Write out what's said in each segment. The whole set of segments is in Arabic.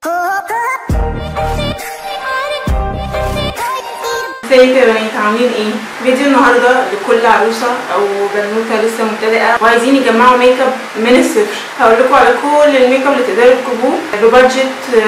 ازيكم يا بنات، عاملين ايه؟ فيديو النهارده لكل عروسه او بنوته لسه مبتدئه وعايزين يجمعوا ميك اب من الصفر. هقول لكم على كل الميك اب اللي تقدروا تجيبوه ببادجت 1000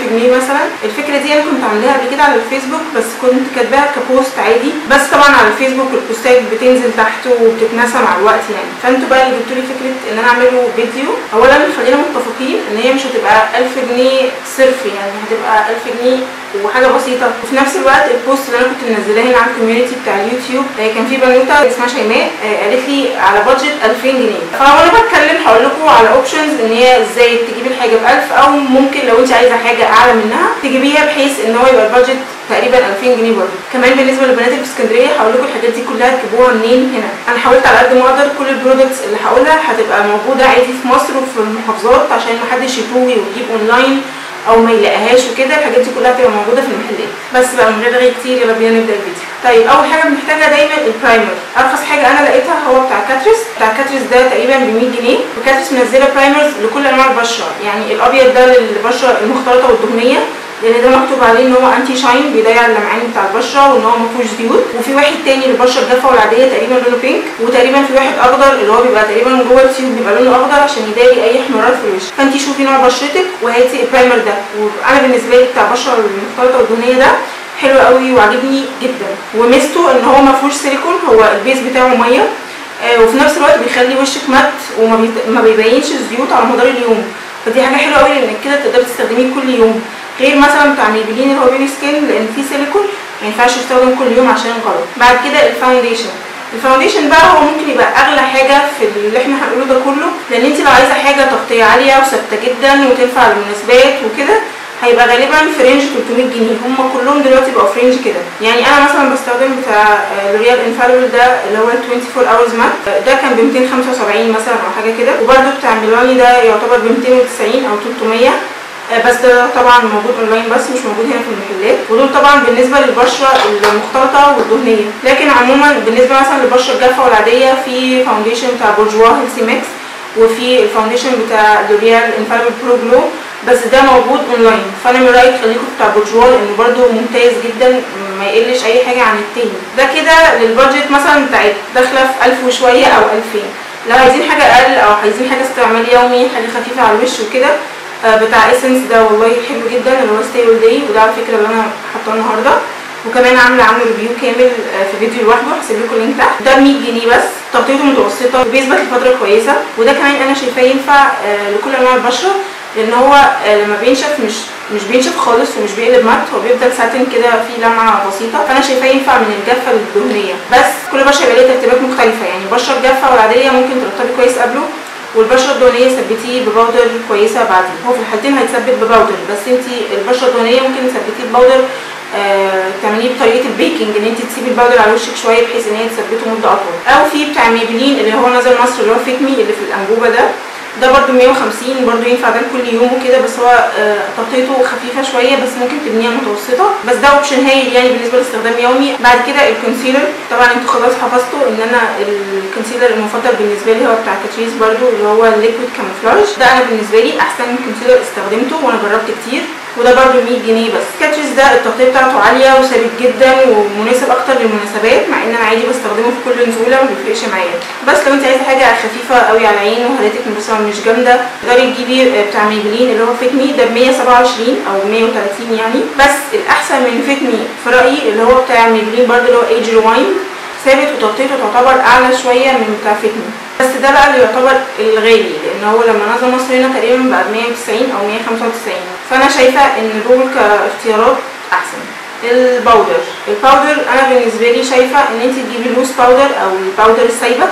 جنيه مثلا. الفكره دي انا كنت عاملاها قبل كده على الفيسبوك، بس كنت كاتباها كبوست عادي، بس طبعا على الفيسبوك البوستات بتنزل تحت وبتتنسى مع الوقت يعني. فانتوا بقى اللي جبتوا لي فكره ان انا اعمله فيديو. اولا خلينا متفقين ان هي مش هتبقى 1000 جنيه صرف، يعني هتبقى 1000 جنيه وحاجه بسيطه. وفي نفس الوقت البوست اللي انا كنت منزلاه هنا على الكوميونتي بتاع اليوتيوب كان في بنوته اسمها شيماء قالت لي على بادجت 2000 جنيه. فانا بتكلم هقول لكم على اوبشنز ان هي ازاي تجيبي الحاجه ب 1000، او ممكن لو انت عايزه حاجه اعلى منها تجيبيها بحيث ان هو يبقى البادجت تقريبا 2000 جنيه برضه. كمان بالنسبه للبنات اللي في اسكندريه هقول لكم الحاجات دي كلها تجيبوها منين هنا. انا حاولت على قد ما اقدر كل البرودكتس اللي هقولها هتبقى موجوده عادي في مصر وفي المحافظات عشان محدش يتوهي ويجيب اونلاين او ما يلاقيهاش وكده. الحاجات دي كلها هتبقى موجوده في المحلات. بس بقى من غير رغي كتير يلا بينا نبدا الفيديو. طيب اول حاجه بنحتاجها دايما البرايمر. ارخص حاجه انا لقيتها هو بتاع كاتريس. بتاع كاتريس ده تقريبا ب 100 جنيه، وكاتريس منزله برايمرز لكل انواع البشره. يعني الابيض ده للبشره المختلطه والدهنيه، لان ده مكتوب عليه ان هو انتي شاين، بيضيع اللمعان بتاع البشره، وان هو ما فيهوش زيوت. وفي واحد تاني للبشره الجافه والعاديه تقريبا لونه بينك، وتقريبا في واحد اخضر اللي هو بيبقى تقريبا جوه التيوب بيبقى لونه اخضر عشان يداري اي احمرار في الوش. فانتي شوفي نوع بشرتك وهاتي البرايمر ده. وانا بالنسبه لي بتاع البشره المختلطه والدهنيه ده حلو قوي وعجبني جدا. وميزته ان هو ما فيهوش سيليكون، هو البيز بتاعه ميه، وفي نفس الوقت بيخلي وشك مات وما بيبينش الزيوت على مدار اليوم. فدي حاجه حلوه قوي لانك كده تقدري تستخدميه كل يوم، غير مثلا بتاع ميبلين اللي هو بيبي سكين لان فيه سيليكون ما ينفعش يستخدم كل يوم عشان غلط. بعد كده الفاونديشن بقى هو ممكن يبقى اغلى حاجه في اللي احنا هنقوله ده كله، لان انت لو عايزه حاجه تغطيه عاليه وثابته جدا وتنفع للمناسبات وكده هيبقى غالبا في رينج 300 جنيه. هم كلهم دلوقتي بقوا في رينج كده. يعني انا مثلا بستخدم بتاع لوريال انفاليبل ده اللي هو 24 اورز مات، ده كان ب 275 مثلا او حاجه كده. وبرده بتاع ميلاني ده يعتبر ب 290 او 300، بس ده طبعا موجود اونلاين بس مش موجود هنا في المحلات. ودول طبعا بالنسبه للبشره المختلطه والدهنيه. لكن عموما بالنسبه مثلا للبشره الجافه والعاديه في فاونديشن بتاع بورجوا هيلثي ميكس، وفي الفاونديشن بتاع لوريال انفاليبل برو جلو، بس ده موجود اونلاين. فانا من رايي خليكم بتاع بورجوا لانه برده ممتاز جدا ما يقلش اي حاجه عن التاني. ده كده للبادجت مثلا بتاعت داخله في 1000 وشويه او 2000. لو عايزين حاجه اقل او عايزين حاجه استعمال يومي، حاجه خفيفه على الوش وكده، بتاع اسنس ده والله حلو جدا اللي هو ستي اول داي، وده على فكره اللي انا حاطاه النهارده، وكمان عامله عنه ريفيو كامل في فيديو لوحده هسيب لكم اللينك تحت. ده ب 100 جنيه بس، تغطيته متوسطه وبيثبت لفتره كويسه. وده كمان انا شايفاه ينفع لكل انواع البشره، لان هو لما بينشف مش بينشف خالص ومش بيقلب مات، هو بيفضل ساتن كده فيه لمعه بسيطه. فانا شايفاه ينفع من الجافه للدهنيه، بس كل بشره يبقى ليها ترتيبات مختلفه. يعني البشره الجافه والعاديه ممكن ترطبي كويس قبله، والبشره الدهنيه ثبتيه بباودر كويسه بعدين. هو في الحالتين هيتثبت بباودر، بس انت البشره الدهنيه ممكن تثبتيه بباودر تعمليه بطريقه البيكنج، ان انت تسيبي الباودر على وشك شويه بحيث ان هي تثبته مده اطول. او في بتاع ميبلين اللي هو نزل مصر اللي هو فيتمي اللي في الانبوبه ده برده 150، برده ينفع ده كل يوم وكده، بس هو تغطيته خفيفه شويه، بس ممكن تبنيها متوسطه. بس ده اوبشن هايل يعني بالنسبه لاستخدام يومي. بعد كده الكونسيلر، طبعا انتوا خلاص حفظتوا ان انا الكونسيلر المفضل بالنسبه لي هو بتاع كاتريس برده اللي هو الليكويد كاموفلاج. ده انا بالنسبه لي احسن كونسيلر استخدمته وانا جربت كتير، وده برده 100 جنيه بس. كاتريس ده التغطيه بتاعته عاليه وثابت جدا ومناسب اكتر للمناسبات، مع ان انا عادي بستخدمه في كل نزوله وما بيفرقش معايا. بس لو انت عايزه حاجه خفيفه قوي على العين وهالتك مثلا مش جامده، تقدري تجيبي بتاع ميبلين اللي هو فيتمي ده ب 127 او 130 يعني. بس الاحسن من فيتمي في رايي اللي هو بتاع ميبلين برده اللي هو ايج ريوايند، ثابت وتغطيته تعتبر اعلى شويه من بتاع فيتمي. بس ده بقى اللي يعتبر الغالي، لان هو لما نزل مصر هنا تقريبا بقى ب 190 او 195. فانا شايفه ان دول كاختيارات احسن. الباودر انا بالنسبه لي شايفه ان انت تجيبي لوز باودر او الباودر السايبه،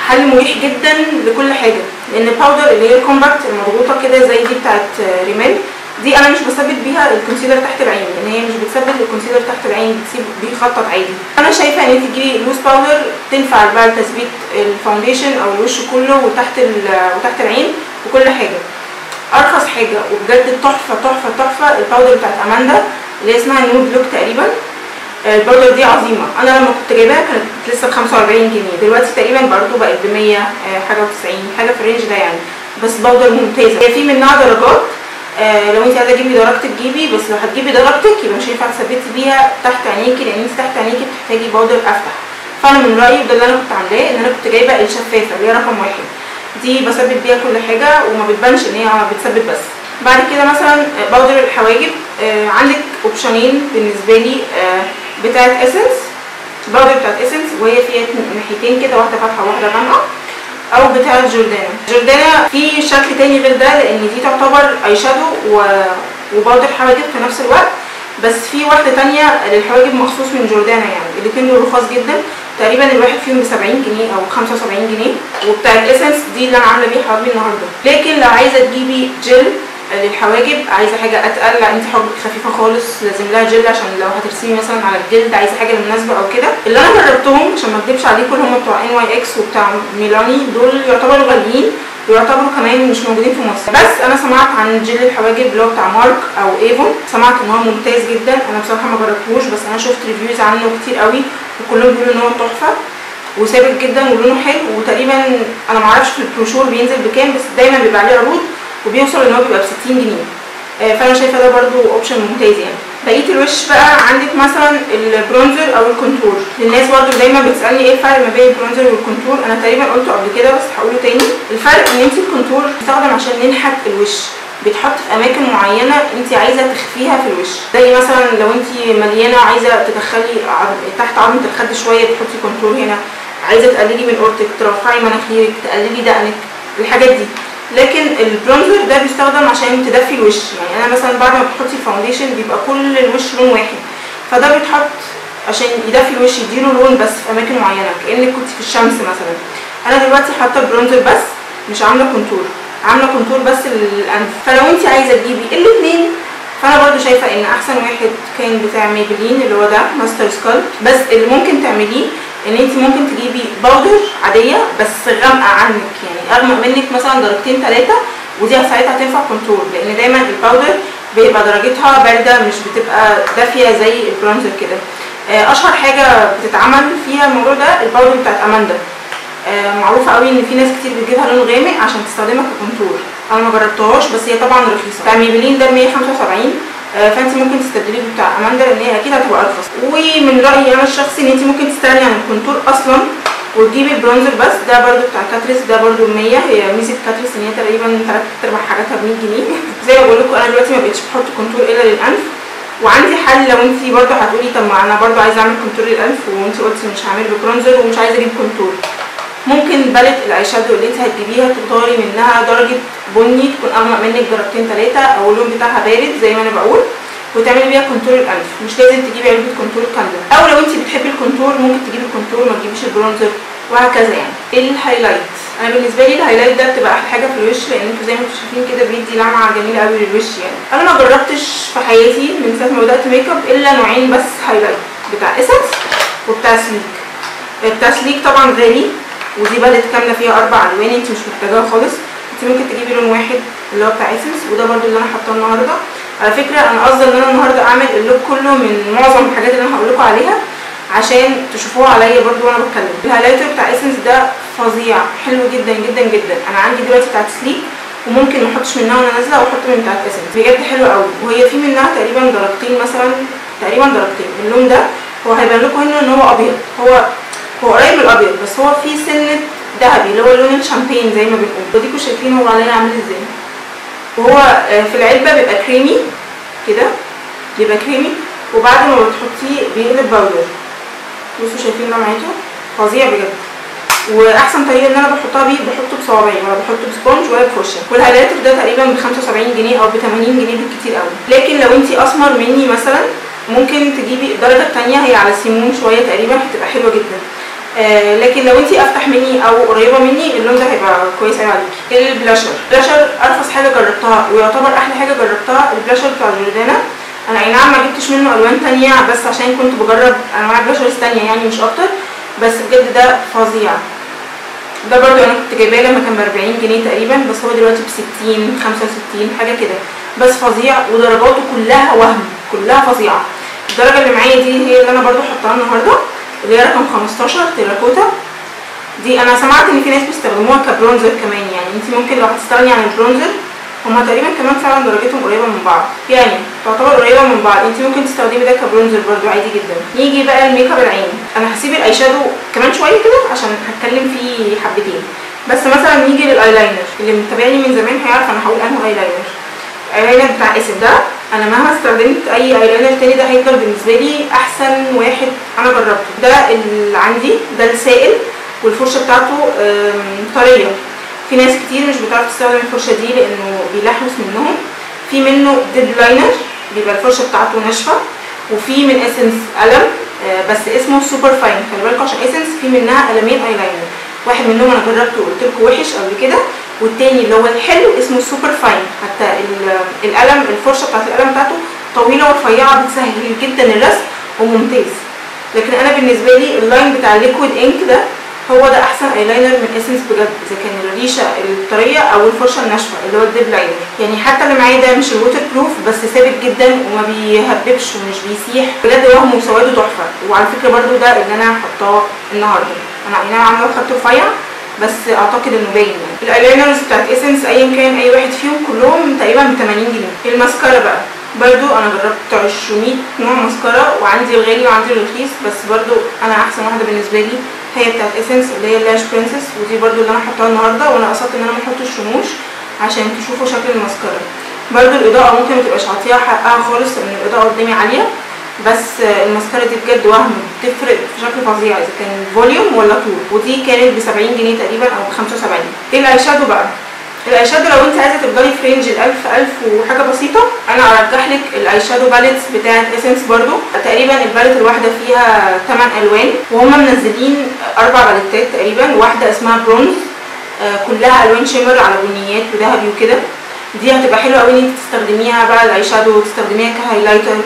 حل مريح جدا لكل حاجه. لان الباودر اللي هي الكومباكت المضغوطه كده زي دي بتاعت ريميل دي انا مش بثبت بيها الكونسيلر تحت العين، لان هي مش بتثبت الكونسيلر تحت العين، بتسيب بيخطط عادي. انا شايفه ان انت تجيبي لوز باودر تنفع بقى لتثبيت الفاونديشن او الوش كله وتحت العين وكل حاجه. ارخص حاجه وبجد تحفه تحفه تحفه الباودر بتاعت اماندا اللي اسمها نود لوك تقريبا. الباودر دي عظيمه. انا لما كنت جايباها كانت لسه ب 45 جنيه، دلوقتي تقريبا برضو بقت ب 100 حاجه و90 حاجه في الرينج ده يعني. بس باودر ممتازه. هي في منها درجات، لو انت عايزه تجيبي درجتك جيبي، بس لو هتجيبي درجتك يبقى مش هينفع تثبتي بيها تحت عينيكي، لان انت تحت عينيكي بتحتاجي باودر افتح. فانا من رايي وده اللي انا كنت عاملاه ان انا كنت جايبه الشفافه اللي هي رقم 1 دي، بثبت بيها كل حاجه وما بتبانش ان هي بتثبت بس. بعد كده مثلا باودر الحواجب، عندك اوبشنين بالنسبه لي، بتاعه اسنس، باودر بتاعه اسنس وهي فيها ناحيتين كده، واحده فاتحه وواحده غامقه، او بتاعه جوردانا. جوردانا في شكل تاني غير ده، لان دي تعتبر اي شادو وباودر حواجب في نفس الوقت، بس في واحده تانية للحواجب مخصوص من جوردانا. يعني الاثنين دول رخاص جدا، تقريبا الواحد فيهم ب70 جنيه او 75 جنيه. وبتاعه اسنس دي اللي انا عامله بيه حواجبي النهارده. لكن لو عايزه تجيبي جل للحواجب، عايزه حاجه اتقل، لا انت حواجبك خفيفه خالص لازم لها جل، عشان لو هترسمي مثلا على الجلد عايزه حاجه مناسبه او كده. اللي انا جربتهم عشان ما اكدبش عليكم هم بتوع NYX وبتاع ميلاني، دول يعتبروا غاليين ويعتبروا كمان مش موجودين في مصر. بس انا سمعت عن جل الحواجب اللي هو بتاع مارك او ايفون، سمعت ان هو ممتاز جدا. انا بصراحه ما جربتهوش، بس انا شفت ريفيوز عنه كتير قوي وكلهم بيقولوا ان هو تحفه وثابت جدا ولونه حلو. وتقريبا انا ما اعرفش في البروشور بينزل بكام، بس دايما بيبقى عليه عروض وبيوصل ان هو بيبقى ب60 جنيه. فانا شايفه ده برده اوبشن ممتاز يعني. بقيه الوش بقى عندك مثلا البرونزر او الكونتور. للناس برده دايما بتسالني ايه الفرق ما بين البرونزر والكونتور، انا تقريبا قلته قبل كده بس هقوله تاني. الفرق ان انت الكونتور بيستخدم عشان ننحت الوش، بيتحط في اماكن معينه انت عايزه تخفيها في الوش. زي مثلا لو انت مليانه عايزه تدخلي تحت عظمه الخد شويه بتحطي كونتور هنا، عايزه تقللي من قرطك، ترفعي مناخيرك، تقللي دقنك، الحاجات دي. لكن البرونزر ده بيستخدم عشان تدفي الوش. يعني انا مثلا بعد ما بتحطي فاونديشن بيبقى كل الوش لون واحد، فده بيتحط عشان يدفي الوش، يديله لون بس في اماكن معينه كانك كنت في الشمس مثلا. انا دلوقتي حاطه البرونزر بس مش عامله كونتور، عامله كونتور بس للانف. فلو انت عايزه تجيبي الاثنين فانا برضو شايفه ان احسن واحد كان بتاع ميبلين اللي هو ده ماستر سكال. بس اللي ممكن تعمليه ان انت ممكن تجيبي باودر عاديه بس غامقه عنك، يعني اغمق منك مثلا درجتين 3، ودي ساعتها هتنفع كونتور، لان دايما الباودر بيبقى درجتها بارده مش بتبقى دافيه زي البرونزر كده. اشهر حاجه بتتعمل فيها الموضوع ده الباودر بتاعت اماندا، معروفه قوي ان في ناس كتير بتجيبها لون غامق عشان تستخدمها ككونتور. انا ما جربتهاش بس هي طبعا رخيصه. بتاع ميبلين ده 175، فانت ممكن تستبدليه بتاع اماندا لان هي اكيد هتبقى ارخص. ومن رايي انا الشخصي ان انت ممكن تستغني عن الكونتور اصلا وتجيبي البرونزر بس. ده برده بتاع كاتريس، ده برده 100. هي ميزه كاتريس ان هي تقريبا 3/4 حاجاتها ب100 جنيه. زي ما بقول لكم انا دلوقتي ما بقتش بحط كونتور الا للانف. وعندي حل لو انت برده هتقولي طب ما انا برده عايزه اعمل كونتور للانف وانت قلتي مش هعمل ببرونزر ومش عايزه اجيب كونتور، ممكن باليت الاي شادو اللي انت هتجيبيها تختاري منها درجه بني تكون اغمق منك درجتين 3 او اللون بتاعها بارد زي ما انا بقول، وتعملي بيها كونتور الانف. مش لازم تجيبي علبه كونتور كامله، او لو انت بتحبي الكونتور ممكن تجيبي الكونتور ما تجيبيش البرونزر وهكذا يعني. الهايلايت، انا بالنسبه لي الهايلايت ده بتبقى احلى حاجه في الوش، لان انتوا زي ما انتوا شايفين كده بيدي لمعه جميله قوي للوش. يعني انا ما جربتش في حياتي من ساعه ما بدات ميك اب الا نوعين بس هايلايت، بتاع اسنس وبتاع سليك. بتاع سليك طبعا غالي، ودي باليت كامله فيها 4 الوان انت مش محتاجاها خالص. انت ممكن تجيبي لون واحد اللي هو بتاع اسنس، وده برده اللي انا حاطاه النهارده. على فكره انا قصدي ان انا النهارده اعمل اللوك كله من معظم الحاجات اللي انا هقول لكم عليها عشان تشوفوها عليا برده وانا بتكلم. الهايلايتر بتاع اسنس ده فظيع، حلو جدا جدا جدا. انا عندي دلوقتي بتاعت سليك وممكن ما احطش منها وانا نازله واحط من بتاعت اسنس، بجد حلوه قوي. وهي في منها تقريبا درجتين مثلا، تقريبا درجتين. اللون ده هو هيبان لكم هنا ان هو ابيض، هو قريب من الابيض بس هو فيه سنه ذهبي اللي هو لون الشامبين زي ما بنقول. وديكوا شايفين هو علينا عامل ازاي. وهو في العلبه بيبقى كريمي كده، بيبقى كريمي، وبعد ما بتحطيه بيقلب باودر. بصوا شايفين لمعته فظيع بجد. واحسن طريقه ان انا بحطها بيه بحطه بصوابعي ولا بحطه بسبونج ولا بفرشه. والهايلايتر ده تقريبا ب75 جنيه او ب80 جنيه بالكتير قوي. لكن لو انتي اسمر مني مثلا ممكن تجيبي الدرجه الثانيه، هي على سيمون شويه تقريبا، هتبقى حلوه جدا. لكن لو انتي افتح مني او قريبه مني اللون ده هيبقى كويس قوي عليكي. البلاشر ارخص حاجه جربتها ويعتبر احلى حاجه جربتها البلاشر بتاع جوردانا. انا اي نعم ما جبتش منه الوان تانية بس عشان كنت بجرب انواع بلاشرز تانية يعني مش اكتر، بس بجد ده فظيع. ده برضو انا كنت جايباه لما كان ب40 جنيه تقريبا، بس هو دلوقتي ب60 65 حاجه كده، بس فظيع. ودرجاته كلها وهم، كلها فظيعه. الدرجه اللي معايا دي هي اللي انا برضو حطاها النهارده، اللي هي رقم 15 تيراكوتا. دي انا سمعت ان في ناس بيستخدموها كبرونزر كمان، يعني انت ممكن لو هتستغني عن البرونزر هما تقريبا كمان فعلا درجتهم قريبه من بعض، يعني تعتبر قريبه من بعض. انت ممكن تستخدمي ده كبرونزر برضو عادي جدا. نيجي بقى الميك اب العين. انا هسيب الاي شادو كمان شويه كده عشان هتكلم فيه حبتين، بس مثلا نيجي للايلاينر. اللي متابعني من زمان هيعرف انا هقول انه ايلاينر. الايلاينر بتاع اسم ده انا مهما استخدمت اي ايلاينر تاني ده هيفضل بالنسبه لي احسن واحد انا جربته. ده اللي عندي، ده السائل، والفرشه بتاعته طريه. في ناس كتير مش بتعرف تستخدم الفرشه دي لانه بيلحوس منهم. في منه ديد لاينر بيبقى الفرشه بتاعته ناشفه، وفي من اسنس قلم بس اسمه سوبر فاين. خلي بالكوا عشان اسنس في منها قلمين ايلاينر، واحد منهم انا جربته وقلت لكم وحش قبل كده، والتاني اللي هو الحلو اسمه سوبر فاين. حتى القلم الفرشه بتاعت القلم بتاعته طويله ورفيعه بتسهل جدا الرسم وممتاز. لكن انا بالنسبه لي اللاين بتاع الليكويد انك ده هو ده احسن ايلاينر من اسنس بجد، اذا كان الريشه الطريه او الفرشه الناشفه اللي هو الديب لاينر. يعني حتى اللي معايا ده مش الووتر بروف بس ثابت جدا وما بيهببش ومش بيسيح بجد، وهمه وسواده تحفه. وعلى فكره برده ده اللي انا هحطاه النهارده. انا عامله خط رفيع بس اعتقد انه باين. يعني الايلاينرز بتاعت اسنس ايا كان اي واحد فيهم كلهم تقريبا ب 80 جنيه. الماسكارا بقى برضو انا جربت 200 نوع ماسكارا، وعندي الغالي وعندي الرخيص، بس برضو انا احسن واحده بالنسبه لي هي بتاعت اسنس اللي هي اللاش برنسس، ودي برضو اللي انا حطاها النهارده. وانا قصدت ان انا ما احطش رموش عشان تشوفوا شكل الماسكارا. برضو الاضاءه ممكن ما تبقاش عاطيها حقها خالص لان الاضاءه قدامي عاليه، بس الماسكارا دي بجد وهم بتفرق بشكل فظيع اذا كان فوليوم ولا طول. ودي كانت ب 70 جنيه تقريبا او ب 75. ايه الاي شادو بقى؟ الاي شادو لو انت عايزه تفضلي في رينج ال1000 وحاجه بسيطه، انا ارجح لك الاي شادو باليتس بتاعت اسنس. برضو تقريبا الباليت الواحده فيها 8 الوان، وهم منزلين 4 باليتات تقريبا. واحده اسمها برونز كلها الوان شيمر على بنيات وذهبي وكده، دي هتبقى حلوه قوي ان انت تستخدميها بقى الاي شادو وتستخدميها كهايلايتر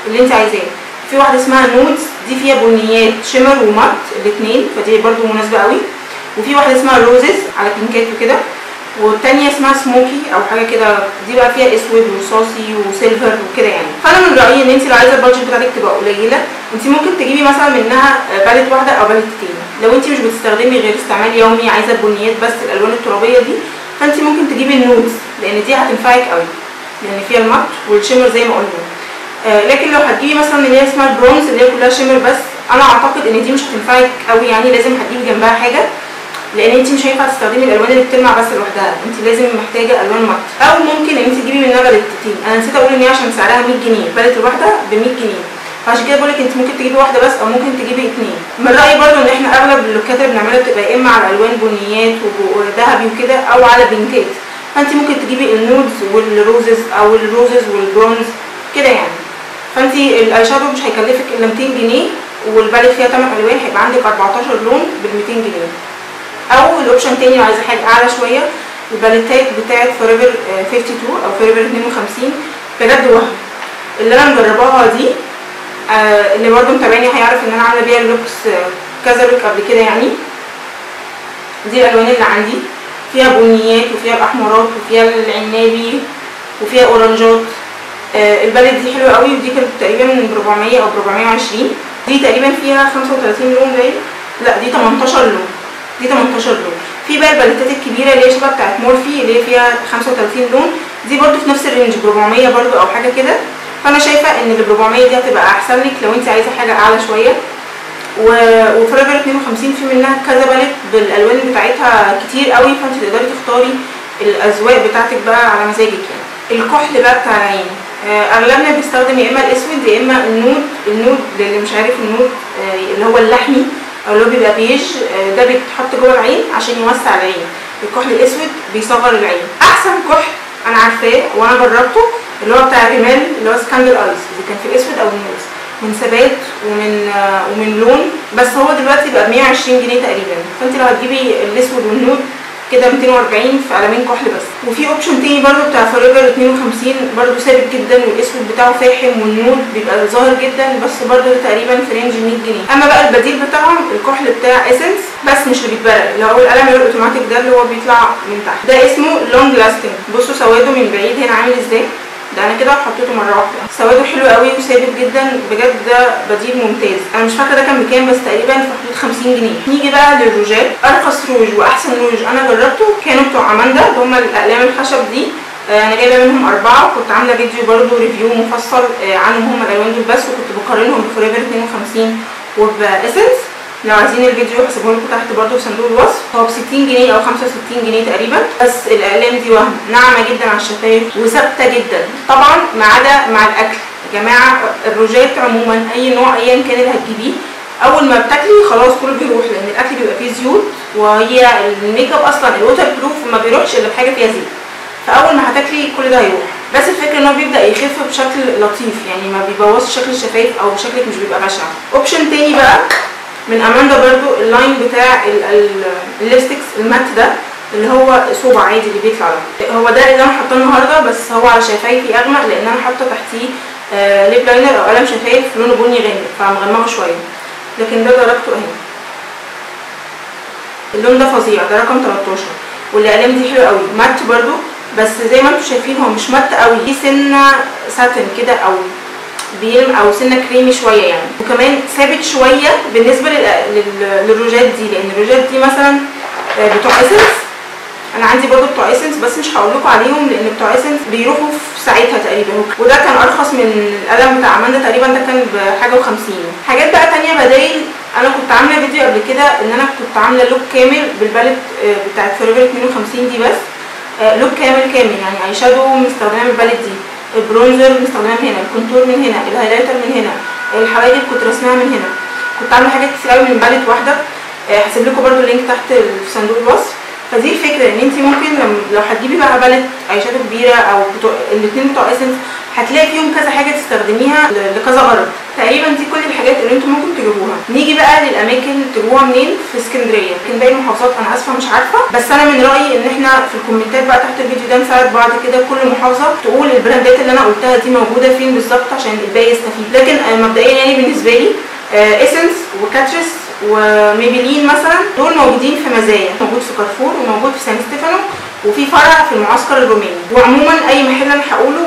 اللي انت عايزاه. في واحده اسمها نودز دي فيها بنيات شيمر ومات الاثنين، فدي برضو مناسبه قوي. وفي واحده اسمها روزز على بينكات وكده، والتانية اسمها سموكي او حاجه كده، دي بقى فيها اسود ورصاصي وسيلفر وكده يعني. فانا من رايي ان انت لو عايزه البادجت بتاعتك تبقى قليله، انت ممكن تجيبي مثلا منها باليت واحده او باليتين. لو انت مش بتستخدمي غير استعمال يومي عايزه البنيات بس الالوان الترابيه دي، فانت ممكن تجيبي النودز لان دي هتنفعك قوي لان فيها المات والشيمر زي ما قلنا. لكن لو هتجيبي مثلا اللي هي اسمها البرونز اللي هي كلها شيمر بس، انا اعتقد ان دي مش هتنفعك قوي. يعني لازم هتجيبي جنبها حاجه لان انت مش هينفع تستخدمي الالوان اللي بتلمع بس لوحدها، انت لازم محتاجه الوان مات. او ممكن ان انت تجيبي منها باليتين. انا نسيت اقول ان هي عشان سعرها 100 جنيه، الباليت الواحده ب 100 جنيه، فعشان كده بقول لك انت ممكن تجيبي واحده بس او ممكن تجيبي اتنين. من رايي برضو ان احنا اغلب اللوكات اللي بنعملها بتبقى يا اما على الوان بنيات وذهبي وكده او على بينكات، فانت ممكن تجيبي النودز والروزز او الروزز والبرونز كده يعني. فانت الاي شادو مش هيكلفك الا 200 جنيه، والباليت فيها 8 الوان، هيبقى عندك 14 لون بال 200 جنيه. او الاوبشن تاني لو عايزه حاجه اعلى شويه، الباليتات بتاعت فوريفر 52 او فوريفر 52 بجد وهم. اللي انا مجرباها دي اللي برضو متابعني هيعرف ان انا عامله بيها اللوكس كذا لوك قبل كده يعني. دي الالوان اللي عندي، فيها بنيات وفيها الاحمرات وفيها العنابي وفيها اورنجات. الباليت دي حلوه قوي، ودي كانت تقريبا من 400 او 420. دي تقريبا فيها 35 لون باين، لا دي 18 لون، دي 18 لون. في بقى الباليتات الكبيره اللي هي شبه بتاعت مورفي اللي هي فيها 35 لون، دي برضو في نفس الرينج ب 400 برضو او حاجه كده. فانا شايفه ان اللي ب 400 دي هتبقى احسن لك لو انت عايزه حاجه اعلى شويه. وفوريفر 52 في منها كذا باليت بالالوان بتاعتها كتير قوي، فانت تقدري تختاري الاذواق بتاعتك بقى على مزاجك يعني. الكحل بقى بتاع العين اغلبنا بيستخدم يا اما الاسود يا اما النود اللي مش عارف النود اللي هو اللحمي او اللي هو بيبقى بيج، ده بيتحط جوه العين عشان يوسع العين. الكحل الاسود بيصغر العين. احسن كحل انا عارفاه وانا جربته اللي هو بتاع الرمال اللي هو سكاندل ايز، اذا كان في الاسود او النوز، من ثبات ومن لون. بس هو دلوقتي بقى ب 120 جنيه تقريبا، فانت لو هتجيبي الاسود والنود كده 240 في قلمين كحل بس. وفي اوبشن تاني برضو بتاع فوريفر 52 برضو ثابت جدا، والاسود بتاعه فاحم والنود بيبقى ظاهر جدا، بس برضو تقريبا في رينج 100 جنيه. اما بقى البديل بتاعهم الكحل بتاع اسنس بس مش اللي بيتبرق، اللي هو القلم الاوتوماتيك ده اللي هو بيطلع من تحت، ده اسمه لونج لاستنج. بصوا سواده من بعيد هنا عامل ازاي، ده انا كده حطيته مره واحده. سواده حلو قوي وثابت جدا بجد، ده بديل ممتاز. انا مش فاكره ده كان بكام بس تقريبا في حدود 50 جنيه. نيجي بقى للروجات. ارخص روج واحسن روج انا جربته كانوا بتوع اماندا اللي هم الاقلام الخشب دي، انا جايبه منهم 4 وكنت عامله فيديو برضو ريفيو مفصل عنهم هم الالوان دول بس، وكنت بقارنهم بفوريفر 52 وباسنس. لو عايزين الفيديو هسيبه لكم تحت برضو في صندوق الوصف. هو ب 60 جنيه او 65 جنيه تقريبا، بس الاقلام دي وهم ناعمه جدا على الشفايف وثابته جدا طبعا، ما عدا مع الاكل. يا جماعه الروجات عموما اي نوع ايا كان اللي هتجيبيه اول ما بتاكلي خلاص كله بيروح، لان الاكل بيبقى فيه زيوت، وهي الميك اب اصلا الووتر بروف ما بيروحش الا بحاجه فيها زيت، فاول ما هتاكلي كل ده هيروح. بس الفكره ان هو بيبدا يخف بشكل لطيف، يعني ما بيبوظش شكل الشفايف او شكلك مش بيبقى بشع. اوبشن تاني بقى من اماندا برضو اللاين بتاع الليبستكس المات ده اللي هو صوبع عادي اللي بيطلع ده، هو ده اللي انا حاطاه النهارده، بس هو على شفايفي اغمق لان انا حاطه تحتيه ليب لاينر او قلم شفايف لونه بني غامق فمغمقه شويه، لكن ده درجته اهي. اللون ده فظيع، ده رقم 13، والاقلام دي حلوه قوي مات برضو، بس زي ما انتم شايفين هو مش مات قوي، دي سنه ساتن كده او بيلم او سنه كريمي شويه يعني، وكمان ثابت شويه بالنسبه للروجات دي، لان الروجات دي مثلا بتوع اسنس، انا عندي برضو بتوع اسنس بس مش هقول لكم عليهم لان بتوع اسنس بيروحوا في ساعتها تقريبا، وده كان ارخص من القلم بتاع اماندا تقريبا، ده كان بحاجه و50. حاجات بقى تانية بدايل، انا كنت عامله فيديو قبل كده ان انا كنت عامله لوك كامل بالباليت بتاعت فوريفر 52 دي، بس لوك كامل يعني اي شادو مستخدمه بالباليت دي، البرونزر مستخدمه من هنا، الكونتور من هنا، الهايلايتر من هنا، الحواجب كنت رسمها من هنا، كنت عامله حاجات كتير قوي من باليت واحده، هسيب لكم برده اللينك تحت في صندوق الوصف. فدي الفكره ان انت ممكن لو هتجيبي بقى باليت اي شادو كبيره او الاثنين بتوع اسنس هتلاقي فيهم كذا حاجه تستخدميها لكذا غرض. تقريبا دي كل الحاجات اللي انتم ممكن تجيبوها. نيجي بقى للاماكن تجيبوها منين في اسكندريه، لكن باقي المحافظات انا اسفه مش عارفه، بس انا من رايي ان احنا في الكومنتات بقى تحت الفيديو ده نساعد بعض كده، كل محافظه تقول البراندات اللي انا قلتها دي موجوده فين بالظبط عشان الباقي يستفيد. لكن مبدئيا يعني بالنسبه لي اسنس وكاتريس وميبلين مثلا دول موجودين في مزايا، موجود في كارفور وموجود في سان ستيفانو وفي فرع في المعسكر الروماني. وعموما اي محل انا هقوله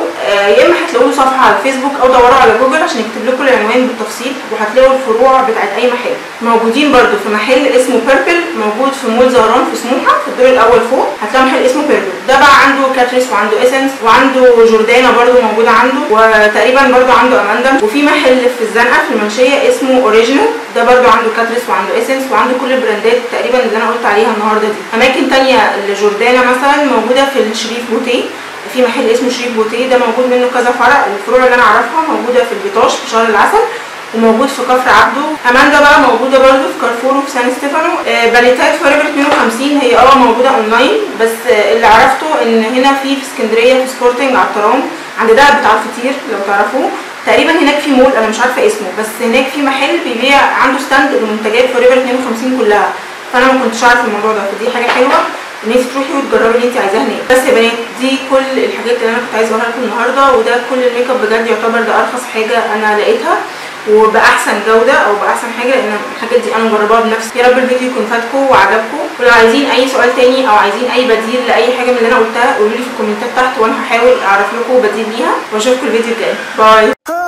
يا اما هتلاقوا له صفحه على الفيسبوك او دوروا على جوجل عشان يكتب لكم العنوان بالتفصيل، وهتلاقوا الفروع بتاعت اي محل. موجودين برده في محل اسمه بيربل موجود في مول زهران في سموحه في الدور الاول فوق، هتلاقوا محل اسمه بيربل ده بقى عنده كاتريس وعنده اسنس وعنده جوردانا برده موجوده عنده، وتقريبا برده عنده اماندا. وفي محل في الزنقه في المنشيه اسمه اوريجينال ده برده عنده كاتريس وعنده اسنس وعنده كل البراندات تقريبا اللي انا قلت عليها النهارده دي. اماكن تانية الجوردانا مثلا موجوده في الشريف بوتيه، في محل اسمه شريف بوتيه ده موجود منه كذا فرع، الفروع اللي انا اعرفها موجوده في البيطاش في شهر العسل وموجود في كفر عبده. اماندا بقى موجوده برده في كارفور وفي سان ستيفانو. باليتات فوريفر 52 هي موجوده اونلاين، بس اللي عرفته ان هنا في اسكندريه في سبورتنج على الترام عند ده بتاع الفطير لو تعرفوه، تقريبا هناك في مول انا مش عارفه اسمه، بس هناك في محل بيبيع عنده ستاند لمنتجات فوريفر 52 كلها، فانا ما كنتش عارفه الموضوع ده، فدي حاجه حلوه ان انت تروحي وتجربي اللي انت عايزاه هناك. بس يا بنات دي كل الحاجات اللي انا كنت عايزه اقولها لكم النهارده، وده كل الميك اب بجد يعتبر ده ارخص حاجه انا لقيتها وباحسن جوده او باحسن حاجه، لان الحاجات دي انا مجرباها بنفسي. يا رب الفيديو يكون فاتكم وعجبكم، ولو عايزين اي سؤال تاني او عايزين اي بديل لاي حاجه من اللي انا قلتها قولوا لي في الكومنتات تحت وانا هحاول اعرف لكم بديل ليها، واشوفكم الفيديو الجاي. باي.